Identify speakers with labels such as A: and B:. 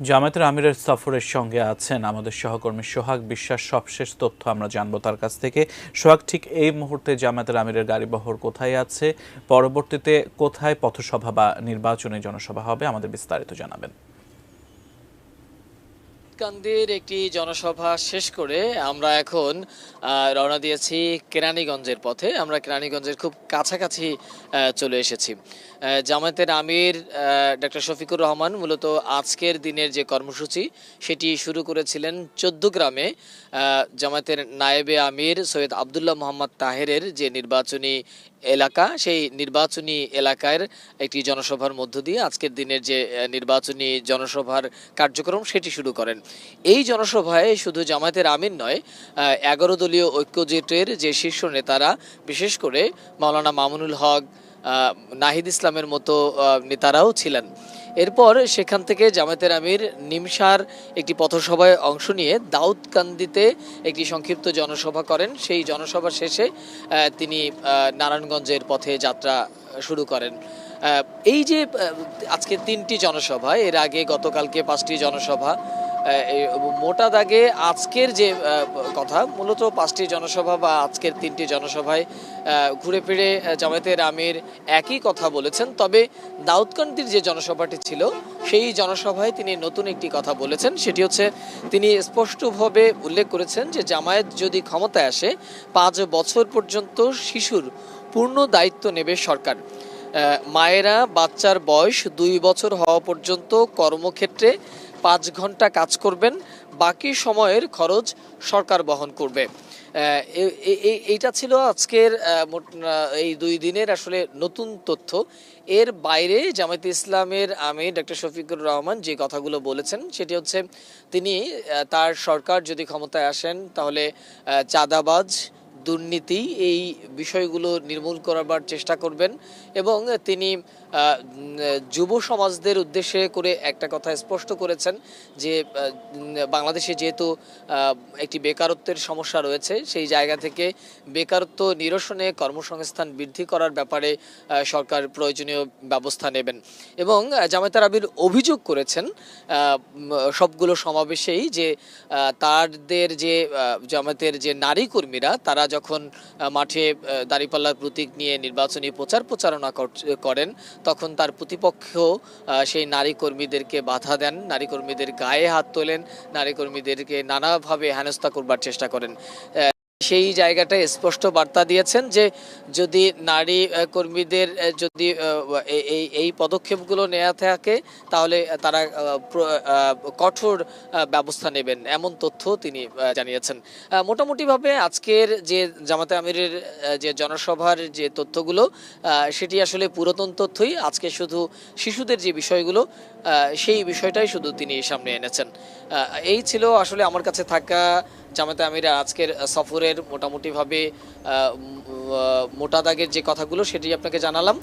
A: জামায়াতের আমিরের সফরের সঙ্গে আছেন আমাদের সহকর্মী সোহাগ বিশ্বাস। সবশেষ তথ্য আমরা জানবো তার কাছ থেকে। সোহাগ, ঠিক এই মুহূর্তে জামায়াতের আমিরের গাড়িবহর কোথায় আছে, পরবর্তীতে কোথায় পথসভা বা নির্বাচনী জনসভা হবে, আমাদের বিস্তারিত জানাবেন।
B: কান্দির একটি জনসভা শেষ করে আমরা এখন রওনা দিয়েছি কেরানীগঞ্জের পথে। আমরা কেরানীগঞ্জের খুব কাছাকাছি চলে এসেছি। জামায়াতের আমির ডক্টর শফিকুর রহমান মূলত আজকের দিনের যে কর্মসূচি সেটি শুরু করেছিলেন চৌদ্দগ্রামে জামায়াতের নায়েবে আমির সৈয়দ আবদুল্লাহ মোহাম্মদ তাহেরের যে নির্বাচনী এলাকা, সেই নির্বাচনী এলাকার একটি জনসভার মধ্য দিয়ে আজকের দিনের যে নির্বাচনী জনসভার কার্যক্রম সেটি শুরু করেন। এই জনসভায় শুধু জামায়াতের আমির নয়, 11 দলীয় ঐক্যজোটের যে শীর্ষ নেতারা, বিশেষ করে মাওলানা মামুনুল হক, নাহিদ ইসলামের মতো নেতারাও ছিলেন। এরপর সেখান থেকে জামায়াতের আমির নিমসার একটি পথসভায় অংশ নিয়ে দাউদকান্দিতে একটি সংক্ষিপ্ত জনসভা করেন। সেই জনসভা শেষে তিনি নারায়ণগঞ্জের পথে যাত্রা শুরু করেন। এই যে আজকে 3টি জনসভা, এর আগে গতকালকে 5টি জনসভা, মোটা দাগে আজকের যে কথা, মূলত 5টি জনসভা বা আজকের 3টি জনসভায় ঘুরে ফিরে জামায়াতের আমির একই কথা বলেছেন। তবে দাউদকান্দির যে জনসভাটি ছিল সেই জনসভায় তিনি নতুন একটি কথা বলেছেন। সেটি হচ্ছে, তিনি স্পষ্টভাবে উল্লেখ করেছেন যে জামায়াত যদি ক্ষমতায় আসে 5 বছর পর্যন্ত শিশুর পূর্ণ দায়িত্ব নেবে সরকার। মায়েরা বাচ্চার বয়স 2 বছর হওয়া পর্যন্ত কর্মক্ষেত্রে 5 ঘন্টা কাজ করবেন, বাকি সময়ের খরচ সরকার বহন করবে। এইটা ছিল আজকের এই 2 দিনের আসলে নতুন তথ্য। এর বাইরে জামায়াতে ইসলামের আমির ডক্টর শফিকুর রহমান যে কথাগুলো বলেছেন সেটি হচ্ছে, তিনি তার সরকার যদি ক্ষমতায় আসেন তাহলে চাঁদাবাজ, দুর্নীতি, এই বিষয়গুলো নির্মূল করবার চেষ্টা করবেন। এবং তিনি যুব সমাজদের উদ্দেশ্যে করে একটা কথা স্পষ্ট করেছেন যে বাংলাদেশে যেহেতু একটি বেকারত্বের সমস্যা রয়েছে, সেই জায়গা থেকে বেকারত্ব নিরসনে কর্মসংস্থান বৃদ্ধি করার ব্যাপারে সরকার প্রয়োজনীয় ব্যবস্থা নেবেন। এবং জামায়াতের আমির অভিযোগ করেছেন সবগুলো সমাবেশেই যে তাদের যে জামায়াতের যে নারী কর্মীরা, তারা যখন মাঠে দাঁড়িপাল্লার প্রতীক নিয়ে নির্বাচনী প্রচারণা করেন, তখন তার প্রতিপক্ষ সেই নারী কর্মীদেরকে বাধা দেন, নারী কর্মীদের গায়ে হাত তোলেন, নারী কর্মীদেরকে নানাভাবে হেনস্থা করবার চেষ্টা করেন। সেই জায়গাটায় স্পষ্ট বার্তা দিয়েছেন যে যদি নারী কর্মীদের যদি এই পদক্ষেপগুলো নেওয়া থাকে তাহলে তারা কঠোর ব্যবস্থা নেবেন, এমন তথ্য তিনি জানিয়েছেন। মোটামুটিভাবে আজকের যে জামায়াতে আমিরের যে জনসভার যে তথ্যগুলো, সেটি আসলে পুরাতন তথ্যই। আজকে শুধু শিশুদের যে বিষয়গুলো, সেই বিষয়টাই শুধু তিনি সামনে এনেছেন। এই ছিল আসলে আমার কাছে থাকা জামায়াতে আমিরের আজকের সফরের মোটামুটিভাবে মোটা দাগের যে কথাগুলো, সেটি আপনাকে জানালাম।